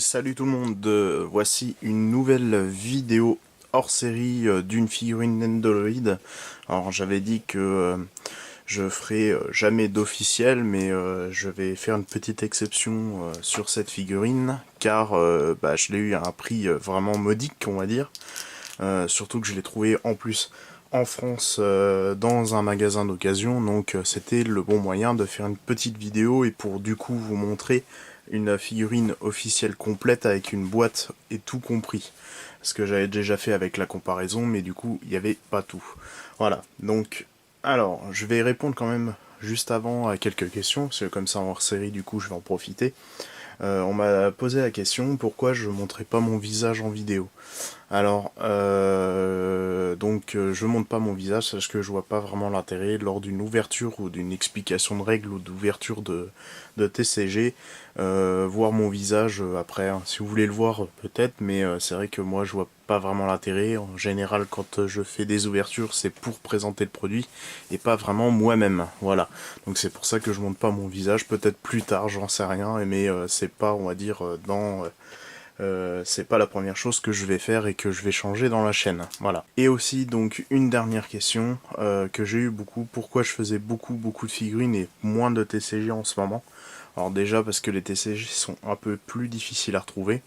Salut tout le monde, voici une nouvelle vidéo hors série d'une figurine Nendoroid. Alors j'avais dit que je ferai jamais d'officiel, mais je vais faire une petite exception sur cette figurine, car je l'ai eu à un prix vraiment modique, on va dire. Surtout que je l'ai trouvé en plus en France dans un magasin d'occasion, donc c'était le bon moyen de faire une petite vidéo et pour du coup vous montrer une figurine officielle complète avec une boîte et tout compris. Ce que j'avais déjà fait avec la comparaison, mais du coup il n'y avait pas tout. Voilà, donc alors je vais répondre quand même juste avant à quelques questions, parce que comme ça en hors série du coup je vais en profiter. On m'a posé la question pourquoi je montrais pas mon visage en vidéo. Alors, je montre pas mon visage parce que je vois pas vraiment l'intérêt lors d'une ouverture ou d'une explication de règles ou d'ouverture de TCG. Voir mon visage après, hein. Si vous voulez le voir, peut-être, mais c'est vrai que moi je vois pas vraiment l'intérêt. En général, quand je fais des ouvertures, c'est pour présenter le produit et pas vraiment moi-même. Voilà. Donc c'est pour ça que je montre pas mon visage. Peut-être plus tard, j'en sais rien, mais c'est pas, on va dire, c'est pas la première chose que je vais faire et que je vais changer dans la chaîne. Voilà. Et aussi donc une dernière question que j'ai eu beaucoup, pourquoi je faisais beaucoup de figurines et moins de TCG en ce moment. Alors déjà parce que les TCG sont un peu plus difficiles à retrouver.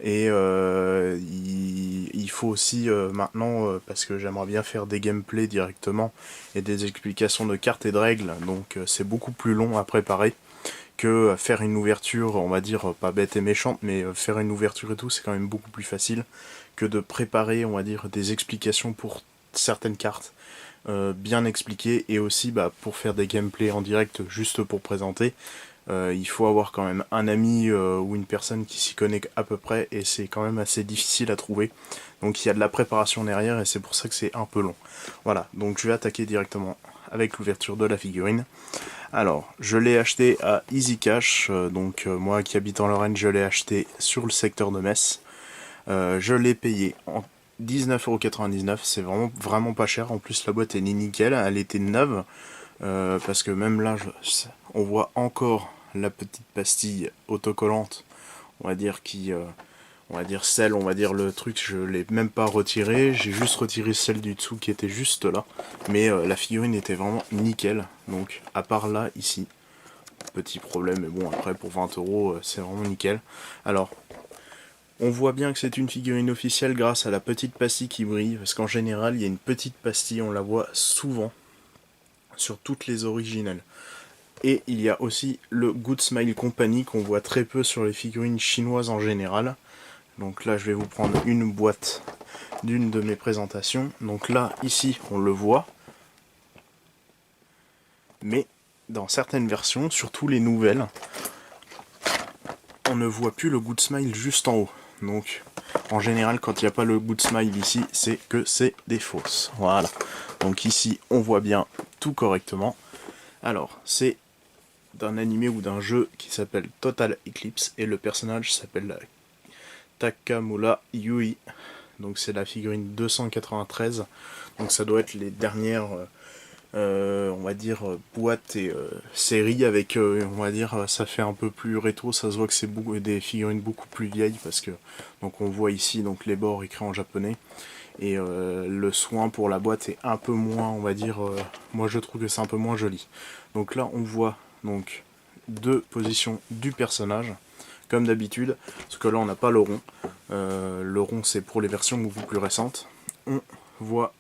Et il faut aussi maintenant, parce que j'aimerais bien faire des gameplays directement et des explications de cartes et de règles, donc c'est beaucoup plus long à préparer que faire une ouverture, on va dire, pas bête et méchante, mais faire une ouverture et tout, c'est quand même beaucoup plus facile que de préparer, on va dire, des explications pour certaines cartes, bien expliquées, et aussi pour faire des gameplays en direct, juste pour présenter, il faut avoir quand même un ami ou une personne qui s'y connaît à peu près, et c'est quand même assez difficile à trouver. Donc il y a de la préparation derrière, et c'est pour ça que c'est un peu long. Voilà, donc je vais attaquer directement avec l'ouverture de la figurine. Alors, je l'ai acheté à Easy Cash, moi qui habite en Lorraine, je l'ai acheté sur le secteur de Metz. Je l'ai payé en 19,99€, c'est vraiment pas cher, en plus la boîte est nickel, elle était neuve, parce que même là, on voit encore la petite pastille autocollante, on va dire on va dire le truc, je l'ai même pas retiré, j'ai juste retiré celle du dessous qui était juste là, mais la figurine était vraiment nickel, donc à part là, ici, petit problème, mais bon après pour 20€, c'est vraiment nickel. Alors, on voit bien que c'est une figurine officielle grâce à la petite pastille qui brille, parce qu'en général, il y a une petite pastille, on la voit souvent sur toutes les originales. Et il y a aussi le Good Smile Company qu'on voit très peu sur les figurines chinoises en général. Donc là, je vais vous prendre une boîte d'une de mes présentations. Donc là, ici, on le voit. Mais dans certaines versions, surtout les nouvelles, on ne voit plus le Good Smile juste en haut. Donc, en général, quand il n'y a pas le Good Smile ici, c'est que c'est des fausses. Voilà. Donc ici, on voit bien tout correctement. Alors, c'est d'un animé ou d'un jeu qui s'appelle Total Eclipse, et le personnage s'appelle Takamura Yui. Donc c'est la figurine 293. Donc ça doit être les dernières, on va dire, boîtes et séries avec, on va dire, ça fait un peu plus rétro. Ça se voit que c'est des figurines beaucoup plus vieilles parce que, donc on voit ici donc les bords écrits en japonais. Et le soin pour la boîte est un peu moins, on va dire, moi je trouve que c'est un peu moins joli. Donc là on voit donc deux positions du personnage, comme d'habitude, parce que là on n'a pas le rond. Le rond c'est pour les versions beaucoup plus récentes. On voit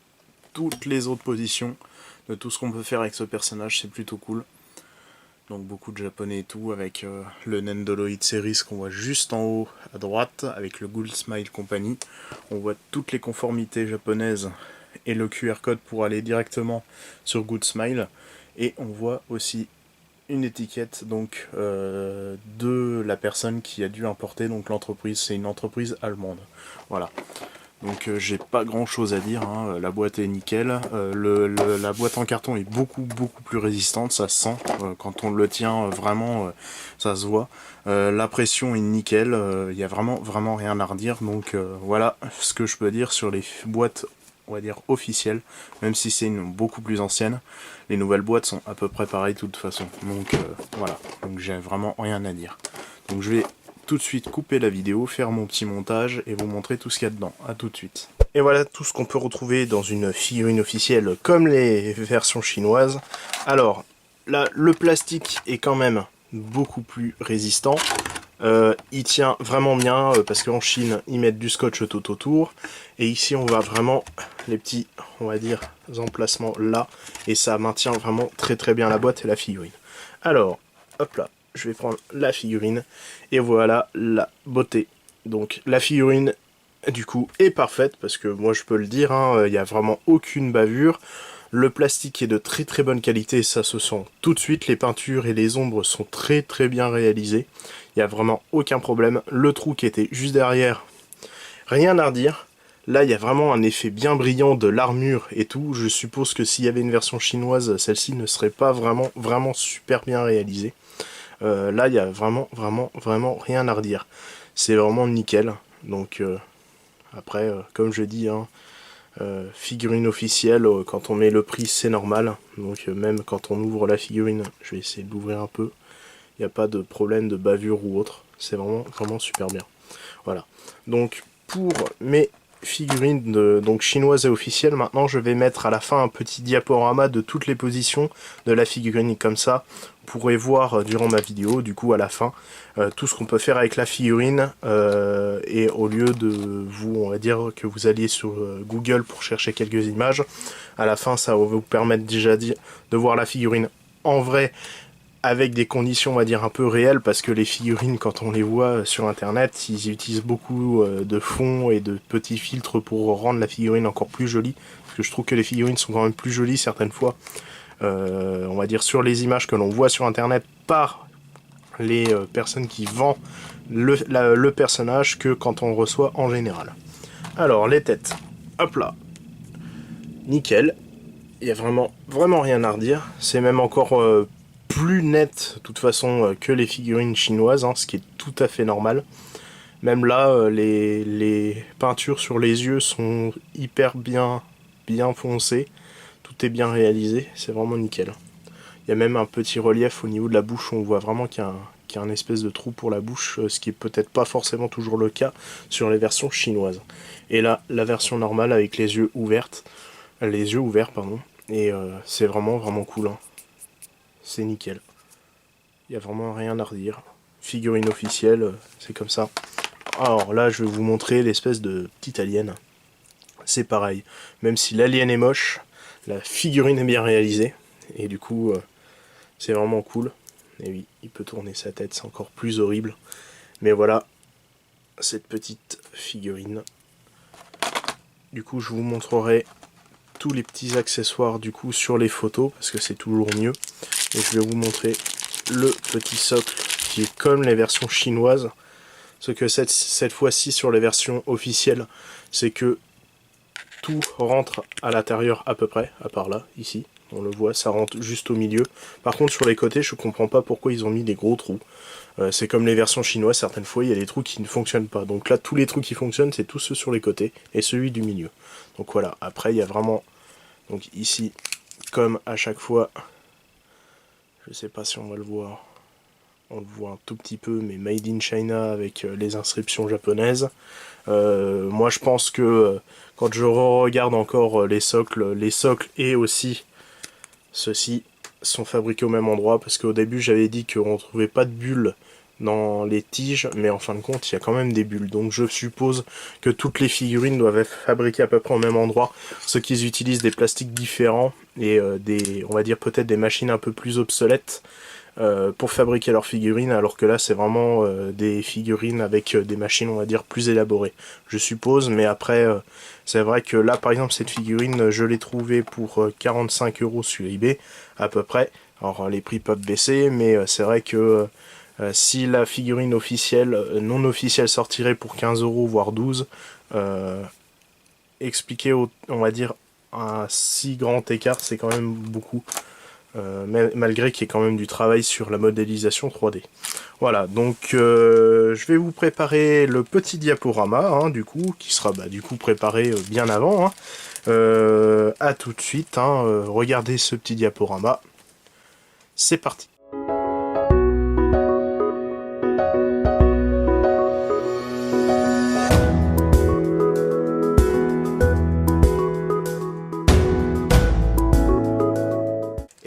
toutes les autres positions de tout ce qu'on peut faire avec ce personnage, c'est plutôt cool. Donc beaucoup de japonais et tout, avec le Nendoroid Series qu'on voit juste en haut à droite, avec le Good Smile Company. On voit toutes les conformités japonaises et le QR code pour aller directement sur Good Smile. Et on voit aussi une étiquette donc de la personne qui a dû importer, donc l'entreprise, c'est une entreprise allemande. Voilà. Donc j'ai pas grand chose à dire, hein. La boîte est nickel, la boîte en carton est beaucoup plus résistante, ça se sent, quand on le tient vraiment ça se voit. La pression est nickel, il y a vraiment rien à redire, donc voilà ce que je peux dire sur les boîtes, on va dire officielles, même si c'est une beaucoup plus ancienne. Les nouvelles boîtes sont à peu près pareilles de toute façon, donc voilà, donc j'ai vraiment rien à dire. Donc je vais tout de suite couper la vidéo, faire mon petit montage et vous montrer tout ce qu'il y a dedans. A tout de suite. Et voilà tout ce qu'on peut retrouver dans une figurine officielle comme les versions chinoises. Alors, là, le plastique est quand même beaucoup plus résistant. Il tient vraiment bien parce qu'en Chine, ils mettent du scotch tout autour. Et ici, on voit vraiment les petits, on va dire, emplacements là. Et ça maintient vraiment très très bien la boîte et la figurine. Alors, hop là, je vais prendre la figurine. Et voilà la beauté. Donc, la figurine, du coup, est parfaite parce que moi, je peux le dire, il n'y a vraiment aucune bavure. Le plastique est de très très bonne qualité, ça se sent tout de suite. Les peintures et les ombres sont très très bien réalisées. Il n'y a vraiment aucun problème. Le trou qui était juste derrière, rien à redire. Là, il y a vraiment un effet bien brillant de l'armure et tout. Je suppose que s'il y avait une version chinoise, celle-ci ne serait pas vraiment super bien réalisée. Là, il y a vraiment rien à redire. C'est vraiment nickel. Donc, après, comme je dis, figurine officielle, quand on met le prix, c'est normal. Donc, même quand on ouvre la figurine, je vais essayer de l'ouvrir un peu. Il n'y a pas de problème de bavure ou autre. C'est vraiment super bien. Voilà. Donc, pour mes figurines donc chinoises et officielles, maintenant je vais mettre à la fin un petit diaporama de toutes les positions de la figurine. Comme ça, vous pourrez voir durant ma vidéo, du coup à la fin, tout ce qu'on peut faire avec la figurine. Et au lieu de vous, on va dire que vous alliez sur Google pour chercher quelques images, à la fin ça va vous permettre déjà de voir la figurine en vrai, avec des conditions, on va dire, un peu réelles, parce que les figurines, quand on les voit sur internet, ils utilisent beaucoup de fonds et de petits filtres pour rendre la figurine encore plus jolie, parce que je trouve que les figurines sont quand même plus jolies certaines fois, on va dire, sur les images que l'on voit sur internet par les personnes qui vendent le personnage, que quand on reçoit en général. Alors, les têtes, hop là, nickel, il n'y a vraiment rien à redire, c'est même encore plus net de toute façon que les figurines chinoises, ce qui est tout à fait normal. Même là, les peintures sur les yeux sont hyper bien foncées, tout est bien réalisé, c'est vraiment nickel. Il y a même un petit relief au niveau de la bouche, on voit vraiment qu'il y a un espèce de trou pour la bouche, ce qui est peut-être pas forcément toujours le cas sur les versions chinoises. Et là, la version normale avec les yeux ouverts, pardon, et c'est vraiment cool. C'est nickel. Il n'y a vraiment rien à redire. Figurine officielle, c'est comme ça. Alors là, je vais vous montrer l'espèce de petite alien. C'est pareil. Même si l'alien est moche, la figurine est bien réalisée. Et du coup, c'est vraiment cool. Et oui, il peut tourner sa tête, c'est encore plus horrible. Mais voilà, cette petite figurine. Du coup, je vous montrerai tous les petits accessoires du coup sur les photos, parce que c'est toujours mieux. Et je vais vous montrer le petit socle qui est comme les versions chinoises. Ce que cette fois-ci sur les versions officielles, c'est que tout rentre à l'intérieur à peu près, à part là, ici. On le voit, ça rentre juste au milieu. Par contre sur les côtés, je comprends pas pourquoi ils ont mis des gros trous. C'est comme les versions chinoises, certaines fois il y a des trous qui ne fonctionnent pas. Donc là, tous les trous qui fonctionnent, c'est tous ceux sur les côtés et celui du milieu. Donc voilà, après il y a vraiment... Donc ici, comme à chaque fois... Je sais pas si on va le voir. On le voit un tout petit peu, mais Made in China avec les inscriptions japonaises. Moi je pense que quand je regarde encore les socles et aussi ceux-ci sont fabriqués au même endroit. Parce qu'au début j'avais dit qu'on ne trouvait pas de bulles dans les tiges, mais en fin de compte il y a quand même des bulles. Donc je suppose que toutes les figurines doivent être fabriquées à peu près au même endroit. Ceux qui utilisent des plastiques différents et on va dire peut-être des machines un peu plus obsolètes pour fabriquer leurs figurines, alors que là c'est vraiment des figurines avec des machines on va dire plus élaborées, je suppose. Mais après c'est vrai que là par exemple cette figurine je l'ai trouvée pour 45 € sur eBay à peu près. Alors les prix peuvent baisser, mais c'est vrai que si la figurine officielle, non officielle sortirait pour 15 € voire 12, expliquer on va dire un si grand écart, c'est quand même beaucoup. Malgré qu'il y ait quand même du travail sur la modélisation 3D. Voilà, donc je vais vous préparer le petit diaporama, du coup, qui sera du coup préparé bien avant. À tout de suite, regardez ce petit diaporama. C'est parti.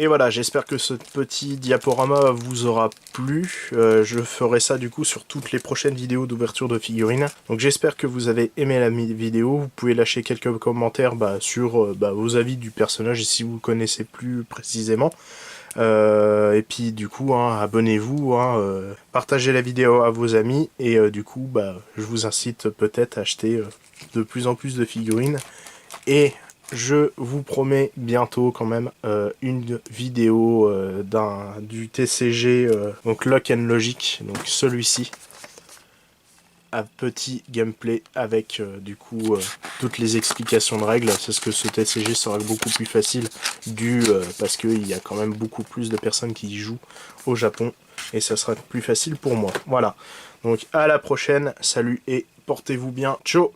Et voilà, j'espère que ce petit diaporama vous aura plu. Je ferai ça du coup sur toutes les prochaines vidéos d'ouverture de figurines. Donc j'espère que vous avez aimé la vidéo. Vous pouvez lâcher quelques commentaires sur vos avis du personnage et si vous le connaissez plus précisément. Et puis du coup, hein, abonnez-vous, partagez la vidéo à vos amis et du coup, je vous incite peut-être à acheter de plus en plus de figurines. Et je vous promets bientôt quand même une vidéo du TCG, donc Lock and Logic, donc celui-ci. Un petit gameplay avec du coup toutes les explications de règles. C'est ce que ce TCG sera beaucoup plus facile parce qu'il y a quand même beaucoup plus de personnes qui y jouent au Japon et ça sera plus facile pour moi. Voilà, donc à la prochaine, salut et portez-vous bien, ciao.